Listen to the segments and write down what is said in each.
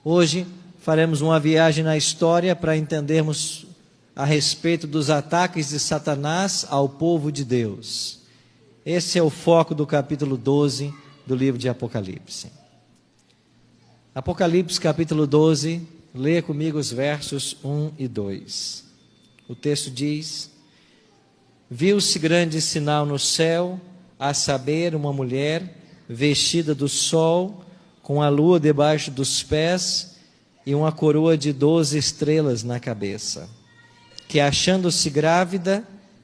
Hoje faremos uma viagem na história para entendermos a respeito dos ataques de Satanás ao povo de Deus. Esse é o foco do capítulo 12 do livro de Apocalipse. Apocalipse capítulo 12, leia comigo os versos 1 e 2. O texto diz: Viu-se grande sinal no céu, a saber, uma mulher vestida do sol, com a lua debaixo dos pés e uma coroa de 12 estrelas na cabeça, que, achando-se grávida,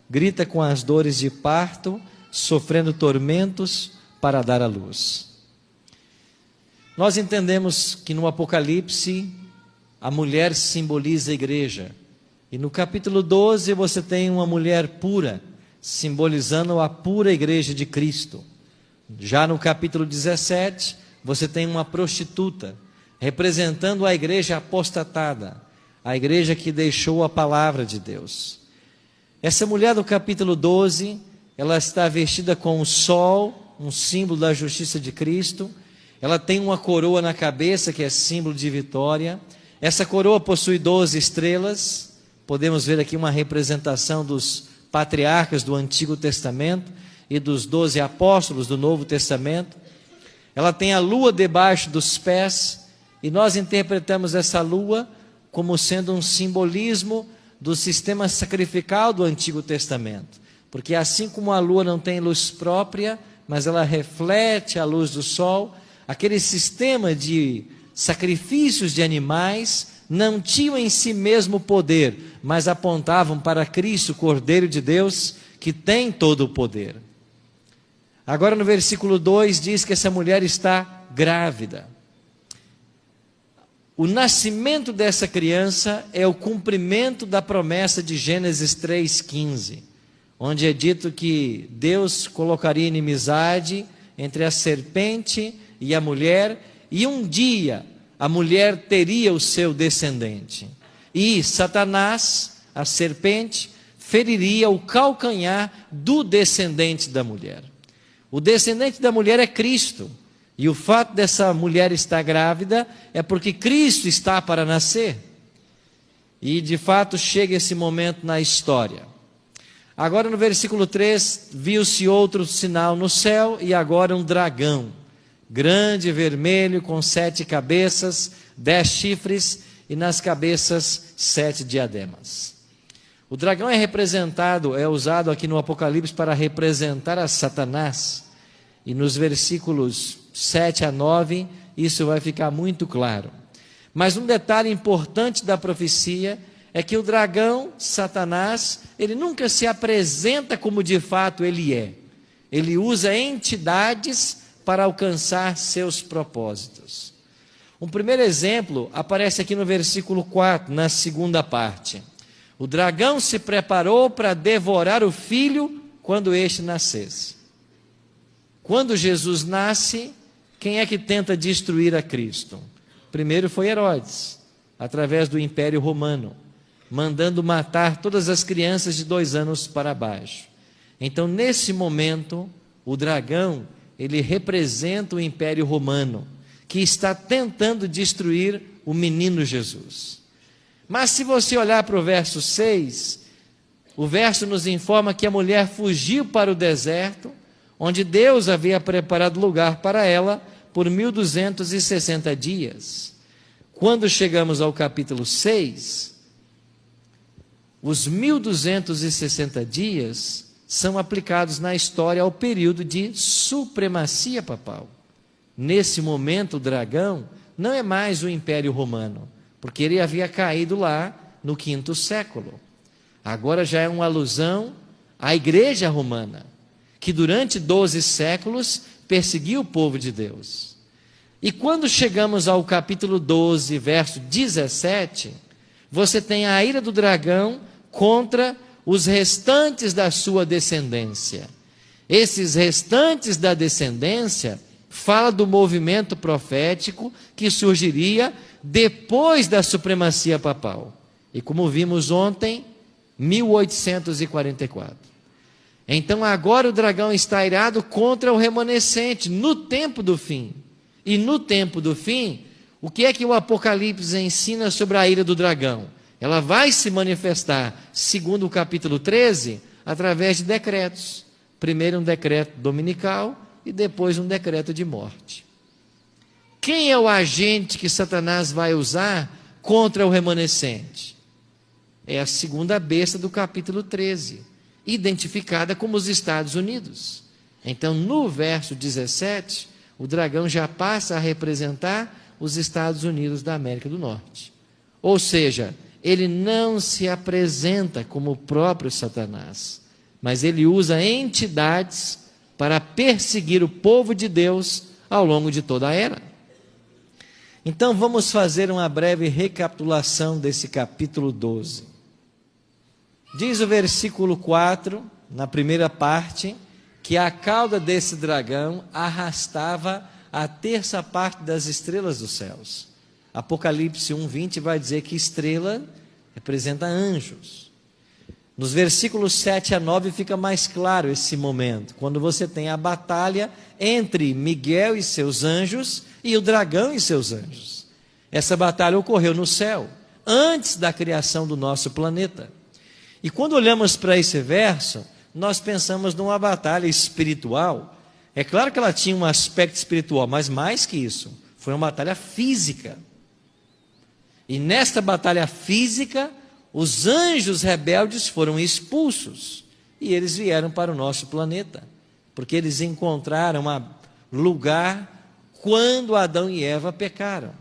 grita com as dores de parto, sofrendo tormentos para dar à luz. Nós entendemos que no Apocalipse a mulher simboliza a igreja, e no capítulo 12 você tem uma mulher pura, simbolizando a pura igreja de Cristo. Já no capítulo 17 você tem uma prostituta, representando a igreja apostatada, a igreja que deixou a palavra de Deus. Essa mulher do capítulo 12, ela está vestida com o sol, um símbolo da justiça de Cristo. Ela tem uma coroa na cabeça, que é símbolo de vitória. Essa coroa possui 12 estrelas. Podemos ver aqui uma representação dos patriarcas do Antigo Testamento e dos 12 apóstolos do Novo Testamento. Ela tem a lua debaixo dos pés, e nós interpretamos essa lua como sendo um simbolismo do sistema sacrificial do Antigo Testamento. Porque assim como a lua não tem luz própria, mas ela reflete a luz do sol, aquele sistema de sacrifícios de animais não tinham em si mesmo poder, mas apontavam para Cristo, Cordeiro de Deus, que tem todo o poder. Agora no versículo 2 diz que essa mulher está grávida. O nascimento dessa criança é o cumprimento da promessa de Gênesis 3,15, onde é dito que Deus colocaria inimizade entre a serpente e a mulher, e um dia a mulher teria o seu descendente. E Satanás, a serpente, feriria o calcanhar do descendente da mulher. O descendente da mulher é Cristo. E o fato dessa mulher estar grávida é porque Cristo está para nascer. E de fato chega esse momento na história. Agora no versículo 3, viu-se outro sinal no céu, e agora um dragão, grande, vermelho, com 7 cabeças, 10 chifres, e nas cabeças 7 diademas. O dragão é usado aqui no Apocalipse para representar a Satanás. E nos versículos 7 a 9, isso vai ficar muito claro. Mas um detalhe importante da profecia é que o dragão, Satanás, ele nunca se apresenta como de fato ele é. Ele usa entidades para alcançar seus propósitos. Um primeiro exemplo aparece aqui no versículo 4, na segunda parte. O dragão se preparou para devorar o filho quando este nascesse. Quando Jesus nasce, quem é que tenta destruir a Cristo? Primeiro foi Herodes, através do Império Romano, mandando matar todas as crianças de 2 anos para baixo. Então, nesse momento, o dragão, ele representa o Império Romano, que está tentando destruir o menino Jesus. Mas se você olhar para o verso 6, o verso nos informa que a mulher fugiu para o deserto, onde Deus havia preparado lugar para ela por 1260 dias. Quando chegamos ao capítulo 6, os 1260 dias são aplicados na história ao período de supremacia papal. Nesse momento, o dragão não é mais o Império Romano, porque ele havia caído lá no 5º século. Agora já é uma alusão à Igreja Romana, que durante 12 séculos perseguiu o povo de Deus. E quando chegamos ao capítulo 12, verso 17, você tem a ira do dragão contra os restantes da sua descendência. Esses restantes da descendência fala do movimento profético que surgiria depois da supremacia papal. E como vimos ontem, 1844. Então agora o dragão está irado contra o remanescente no tempo do fim. E no tempo do fim, O que é que o Apocalipse ensina sobre a ira do dragão? Ela vai se manifestar, segundo o capítulo 13, através de decretos. Primeiro um decreto dominical e depois um decreto de morte. Quem é o agente que Satanás vai usar contra o remanescente? É a segunda besta do capítulo 13, identificada como os Estados Unidos. Então, no verso 17, o dragão já passa a representar os Estados Unidos da América do Norte. Ou seja, ele não se apresenta como o próprio Satanás, mas ele usa entidades para perseguir o povo de Deus ao longo de toda a era. Então vamos fazer uma breve recapitulação desse capítulo 12. Diz o versículo 4, na primeira parte, que a cauda desse dragão arrastava a terça parte das estrelas dos céus. Apocalipse 1:20 vai dizer que estrela representa anjos. Nos versículos 7 a 9 fica mais claro esse momento, quando você tem a batalha entre Miguel e seus anjos e o dragão e seus anjos. Essa batalha ocorreu no céu, antes da criação do nosso planeta. E quando olhamos para esse verso, nós pensamos numa batalha espiritual. É claro que ela tinha um aspecto espiritual, mas mais que isso, foi uma batalha física. E nesta batalha física, os anjos rebeldes foram expulsos e eles vieram para o nosso planeta, porque eles encontraram lugar quando Adão e Eva pecaram.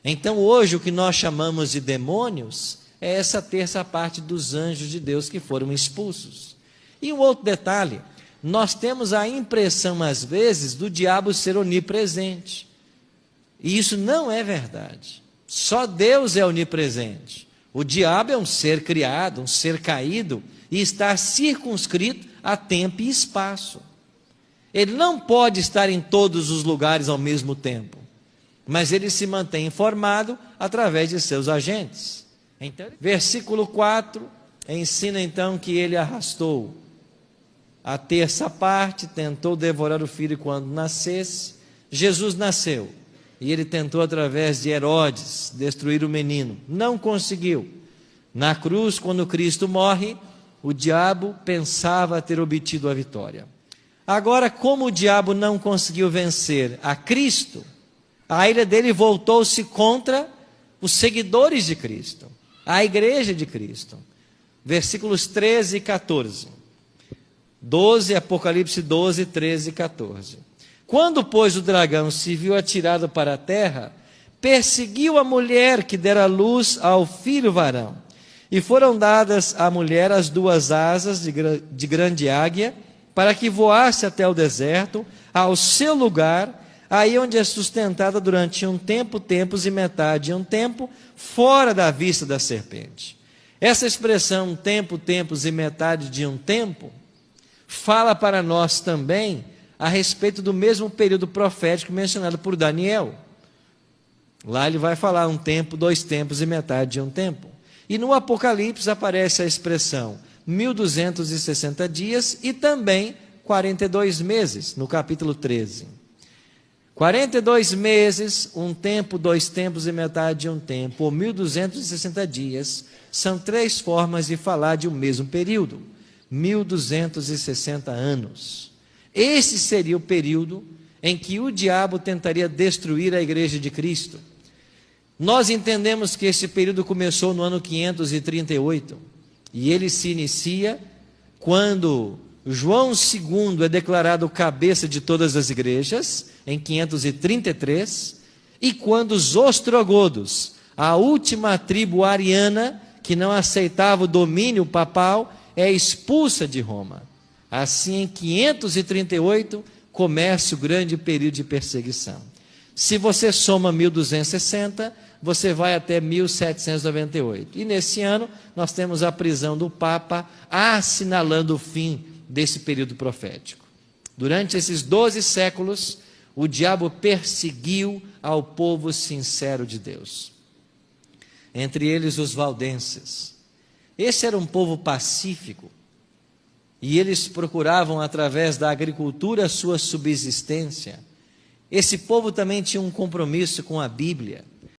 Então hoje o que nós chamamos de demônios é essa terça parte dos anjos de Deus que foram expulsos. E um outro detalhe, nós temos a impressão às vezes do diabo ser onipresente, e isso não é verdade. Só Deus é onipresente. O diabo é um ser criado, um ser caído, e está circunscrito a tempo e espaço. Ele não pode estar em todos os lugares ao mesmo tempo, mas ele se mantém informado através de seus agentes. Então, versículo 4 ensina então que ele arrastou a terça parte, tentou devorar o filho quando nascesse. Jesus nasceu e ele tentou através de Herodes destruir o menino, não conseguiu. Na cruz, quando Cristo morre, o diabo pensava ter obtido a vitória. Agora, como o diabo não conseguiu vencer a Cristo, a ira dele voltou-se contra os seguidores de Cristo, a igreja de Cristo. Versículos 13 e 14. 12, Apocalipse 12, 13 e 14. Quando, pois, o dragão se viu atirado para a terra, perseguiu a mulher que dera luz ao filho varão. E foram dadas à mulher as duas asas de grande águia, para que voasse até o deserto, ao seu lugar, aí onde é sustentada durante um tempo, tempos e metade, um tempo, fora da vista da serpente. Essa expressão, tempo, tempos e metade de um tempo, fala para nós também a respeito do mesmo período profético mencionado por Daniel. Lá ele vai falar um tempo, dois tempos e metade de um tempo. E no Apocalipse aparece a expressão 1260 dias e também 42 meses, no capítulo 13. 42 meses, um tempo, dois tempos e metade de um tempo, ou 1260 dias, são três formas de falar de um mesmo período. 1260 anos. Esse seria o período em que o diabo tentaria destruir a igreja de Cristo. Nós entendemos que esse período começou no ano 538, e ele se inicia quando João II é declarado cabeça de todas as igrejas, em 533, e quando os ostrogodos, a última tribo ariana, que não aceitava o domínio papal, é expulsa de Roma. Assim, em 538, começa o grande período de perseguição. Se você soma 1260, você vai até 1798. E nesse ano, nós temos a prisão do Papa, assinalando o fim desse período profético. Durante esses 12 séculos, o diabo perseguiu ao povo sincero de Deus. Entre eles, os valdenses. Esse era um povo pacífico, e eles procuravam, através da agricultura, a sua subsistência. Esse povo também tinha um compromisso com a Bíblia.